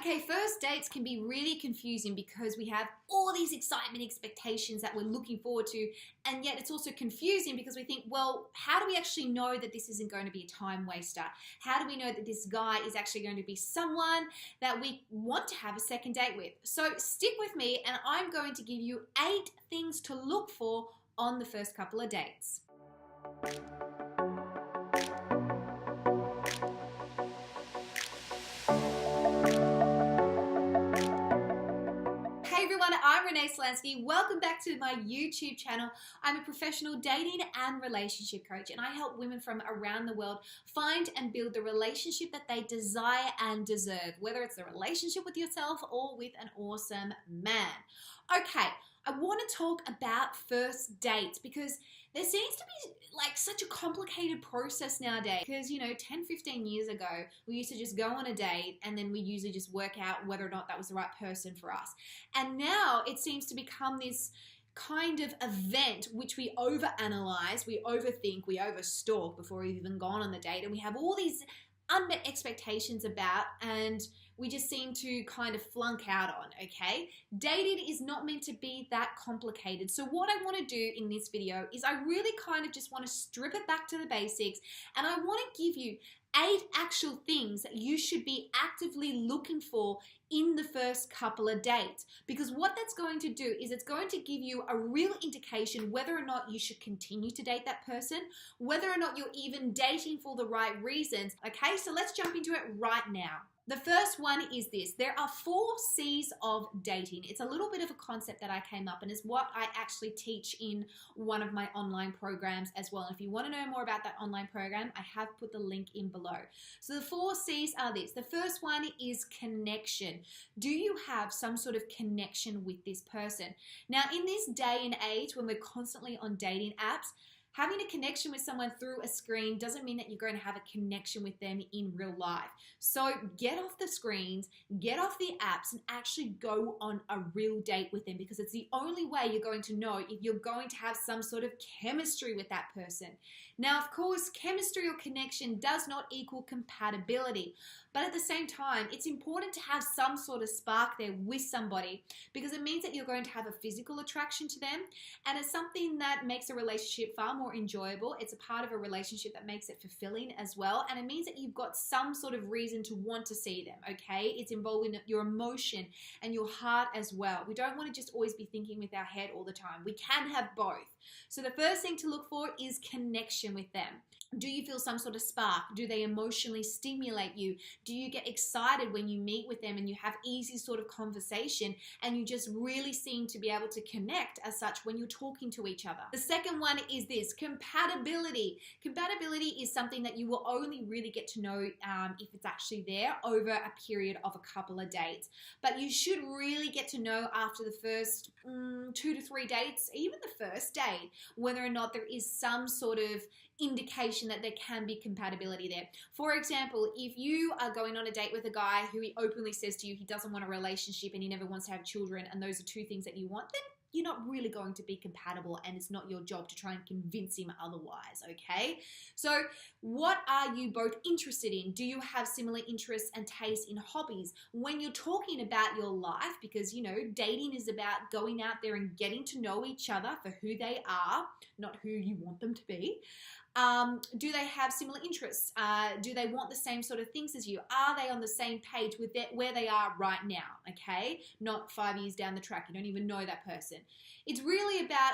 Okay, first dates can be really confusing because we have all these excitement expectations that we're looking forward to, and yet it's also confusing because we think, well, how do we actually know that this isn't going to be a time waster? How do we know that this guy is actually going to be someone that we want to have a second date with? So stick with me and I'm going to give you 8 things to look for on the first couple of dates. Hey everyone, I'm Renee Slansky. Welcome back to my YouTube channel. I'm a professional dating and relationship coach, and I help women from around the world find and build the relationship that they desire and deserve, whether it's a relationship with yourself or with an awesome man. Okay, I want to talk about first dates because there seems to be like such a complicated process nowadays because, 10, 15 years ago, we used to just go on a date and then we usually just work out whether or not that was the right person for us. And now it seems to become this kind of event which we overanalyze, we overthink, we overstalk before we've even gone on the date, and we have all these unmet expectations about, and we just seem to kind of flunk out on, okay? Dating is not meant to be that complicated. So what I want to do in this video is I really kind of just want to strip it back to the basics, and I want to give you 8 actual things that you should be actively looking for in the first couple of dates. Because what that's going to do is it's going to give you a real indication whether or not you should continue to date that person, whether or not you're even dating for the right reasons. Okay, so let's jump into it right now. The first one is this. There are 4 C's of dating. It's a little bit of a concept that I came up and is what I actually teach in one of my online programs as well. And if you want to know more about that online program, I have put the link in below. So the 4 C's are this. The first one is connection. Do you have some sort of connection with this person? Now, in this day and age when we're constantly on dating apps, having a connection with someone through a screen doesn't mean that you're going to have a connection with them in real life. So get off the screens, get off the apps, and actually go on a real date with them, because it's the only way you're going to know if you're going to have some sort of chemistry with that person. Now, of course, chemistry or connection does not equal compatibility, but at the same time, it's important to have some sort of spark there with somebody, because it means that you're going to have a physical attraction to them, and it's something that makes a relationship far more enjoyable. It's a part of a relationship that makes it fulfilling as well, and it means that you've got some sort of reason to want to see them, okay? It's involving your emotion and your heart as well. We don't want to just always be thinking with our head all the time. We can have both. So the first thing to look for is connection with them. Do you feel some sort of spark? Do they emotionally stimulate you? Do you get excited when you meet with them and you have easy sort of conversation and you just really seem to be able to connect as such when you're talking to each other? The second one is this, compatibility. Compatibility is something that you will only really get to know if it's actually there over a period of a couple of dates. But you should really get to know after the first 2 to 3 dates, even the first date, whether or not there is some sort of indication that there can be compatibility there. For example, if you are going on a date with a guy who he openly says to you he doesn't want a relationship and he never wants to have children, and those are 2 things that you want, then you're not really going to be compatible, and it's not your job to try and convince him otherwise, okay? So what are you both interested in? Do you have similar interests and tastes in hobbies? When you're talking about your life, because, dating is about going out there and getting to know each other for who they are, not who you want them to be. Do they have similar interests? Do they want the same sort of things as you? Are they on the same page with where they are right now, okay? Not 5 years down the track. You don't even know that person. It's really about,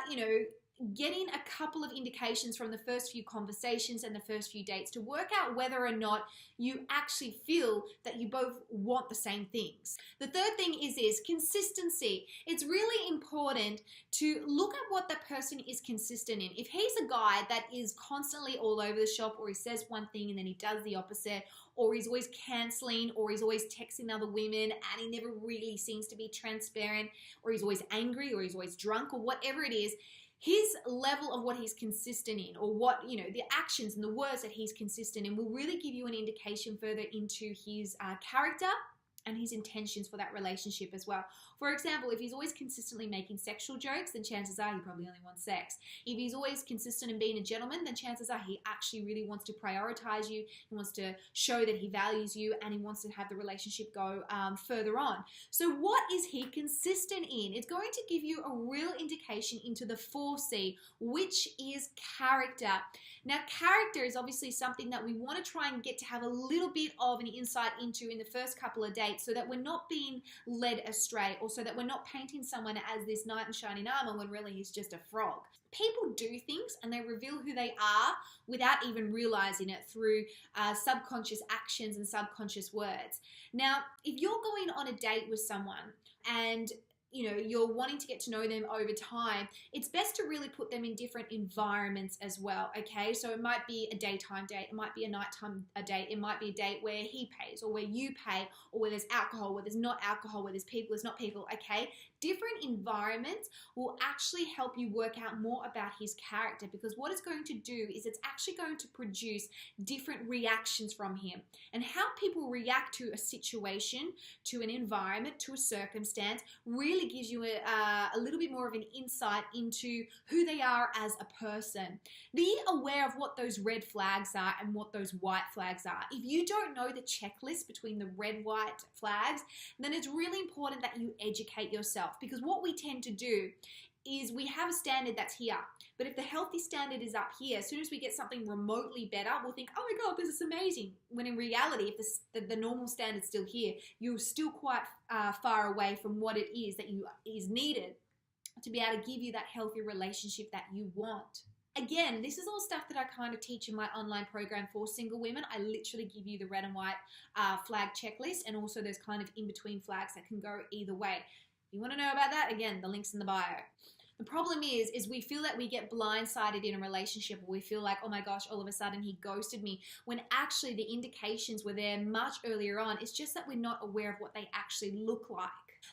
getting a couple of indications from the first few conversations and the first few dates to work out whether or not you actually feel that you both want the same things. The third thing is this, consistency. It's really important to look at what that person is consistent in. If he's a guy that is constantly all over the shop, or he says one thing and then he does the opposite, or he's always canceling, or he's always texting other women and he never really seems to be transparent, or he's always angry, or he's always drunk, or whatever it is, his level of what he's consistent in, or what, the actions and the words that he's consistent in, will really give you an indication further into his character and his intentions for that relationship as well. For example, if he's always consistently making sexual jokes, then chances are he probably only wants sex. If he's always consistent in being a gentleman, then chances are he actually really wants to prioritize you, he wants to show that he values you, and he wants to have the relationship go further on. So what is he consistent in? It's going to give you a real indication into the 4C, which is character. Now, character is obviously something that we want to try and get to have a little bit of an insight into in the first couple of dates, so that we're not being led astray, or so that we're not painting someone as this knight in shining armor when really he's just a frog. People do things and they reveal who they are without even realizing it through subconscious actions and subconscious words. Now, if you're going on a date with someone and you're wanting to get to know them over time, it's best to really put them in different environments as well, okay? So it might be a daytime date, it might be a nighttime date, it might be a date where he pays or where you pay, or where there's alcohol, where there's not alcohol, where there's people, there's not people, okay? Different environments will actually help you work out more about his character, because what it's going to do is it's actually going to produce different reactions from him. And how people react to a situation, to an environment, to a circumstance really gives you a little bit more of an insight into who they are as a person. Be aware of what those red flags are and what those white flags are. If you don't know the checklist between the red, white flags, then it's really important that you educate yourself, because what we tend to do is we have a standard that's here, but if the healthy standard is up here, as soon as we get something remotely better, we'll think, oh my God, this is amazing. When in reality, if the normal standard's still here, you're still quite far away from what it is that is needed to be able to give you that healthy relationship that you want. Again, this is all stuff that I kind of teach in my online program for single women. I literally give you the red and white flag checklist, and also those kind of in-between flags that can go either way. If you want to know about that, again, the link's in the bio. The problem is we feel that we get blindsided in a relationship, or we feel like, oh my gosh, all of a sudden he ghosted me, when actually the indications were there much earlier on. It's just that we're not aware of what they actually look like.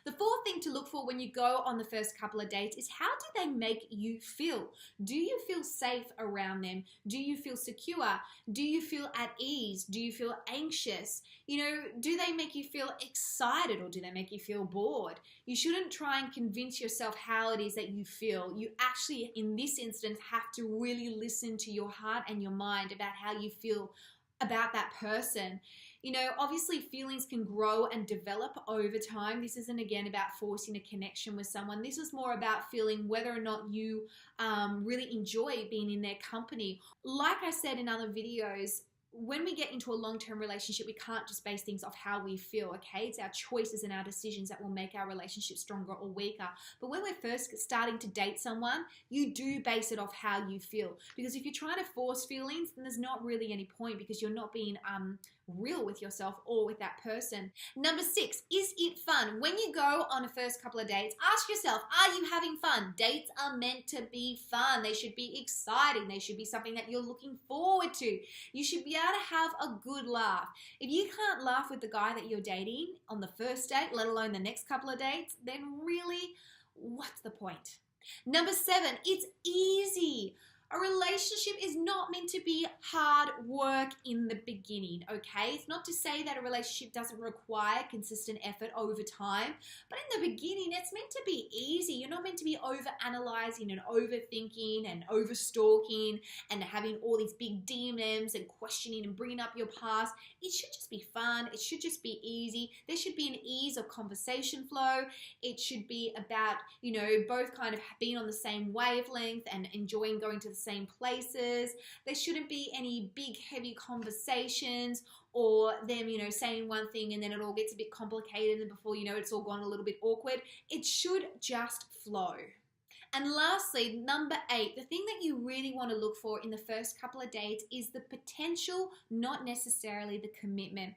The fourth thing to look for when you go on the first couple of dates is, how do they make you feel? Do you feel safe around them? Do you feel secure? Do you feel at ease? Do you feel anxious? Do they make you feel excited, or do they make you feel bored? You shouldn't try and convince yourself how it is that you feel. You actually, in this instance, have to really listen to your heart and your mind about how you feel about that person. Obviously feelings can grow and develop over time. This isn't, again, about forcing a connection with someone. This is more about feeling whether or not you really enjoy being in their company. Like I said in other videos, when we get into a long-term relationship, we can't just base things off how we feel, okay? It's our choices and our decisions that will make our relationship stronger or weaker. But when we're first starting to date someone, you do base it off how you feel. Because if you're trying to force feelings, then there's not really any point, because you're not being real with yourself or with that person. Number 6, is it fun? When you go on a first couple of dates, ask yourself, are you having fun? Dates are meant to be fun. They should be exciting. They should be something that you're looking forward to. You should be able to have a good laugh. If you can't laugh with the guy that you're dating on the first date, let alone the next couple of dates, then really, what's the point? Number 7, it's easy. A relationship is not meant to be hard work in the beginning, okay? It's not to say that a relationship doesn't require consistent effort over time, but in the beginning, it's meant to be easy. You're not meant to be over-analyzing and overthinking and over-stalking and having all these big DMs and questioning and bringing up your past. It should just be fun. It should just be easy. There should be an ease of conversation flow. It should be about, both kind of being on the same wavelength and enjoying going to the same places. There shouldn't be any big heavy conversations, or them saying one thing and then it all gets a bit complicated, and before you know it's all gone a little bit awkward. It should just flow. And lastly, number 8, the thing that you really want to look for in the first couple of dates is the potential, not necessarily the commitment.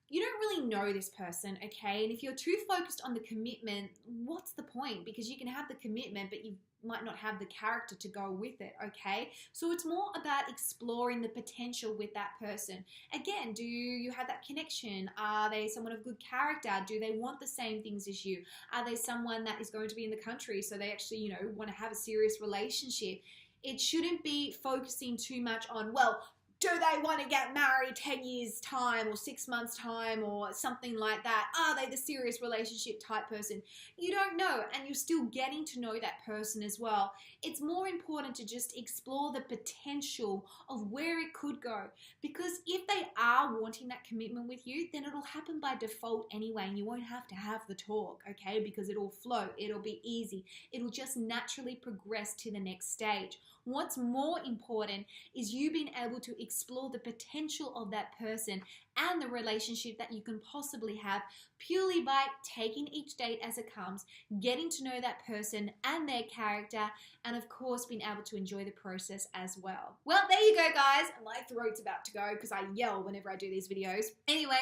You don't really know this person, okay? And if you're too focused on the commitment, what's the point? Because you can have the commitment, but you might not have the character to go with it, okay? So it's more about exploring the potential with that person. Again, do you have that connection? Are they someone of good character? Do they want the same things as you? Are they someone that is going to be in the country, so they actually, want to have a serious relationship? It shouldn't be focusing too much on, well, do they want to get married 10 years time or 6 months time or something like that? Are they the serious relationship type person? You don't know, and you're still getting to know that person as well. It's more important to just explore the potential of where it could go, because if they are wanting that commitment with you, then it'll happen by default anyway, and you won't have to have the talk, okay? Because it'll flow, it'll be easy, it'll just naturally progress to the next stage. What's more important is you being able to explore the potential of that person and the relationship that you can possibly have purely by taking each date as it comes, getting to know that person and their character, and of course being able to enjoy the process as well. Well, there you go, guys. My throat's about to go because I yell whenever I do these videos. Anyway,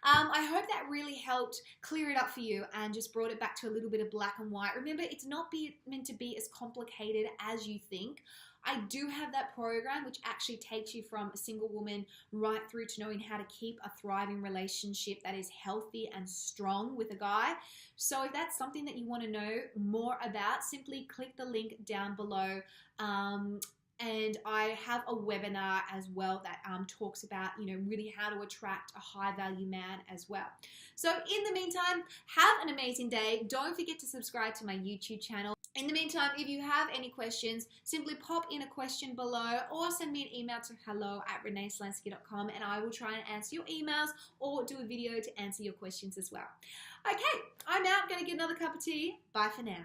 I hope that really helped clear it up for you and just brought it back to a little bit of black and white. Remember, it's not meant to be as complicated as you think. I do have that program which actually takes you from a single woman right through to knowing how to keep a thriving relationship that is healthy and strong with a guy. So if that's something that you want to know more about, simply click the link down below. And I have a webinar as well that talks about, really how to attract a high value man as well. So in the meantime, have an amazing day. Don't forget to subscribe to my YouTube channel. In the meantime, if you have any questions, simply pop in a question below or send me an email to hello@reneeslansky.com and I will try and answer your emails or do a video to answer your questions as well. Okay, I'm out. Going to get another cup of tea. Bye for now.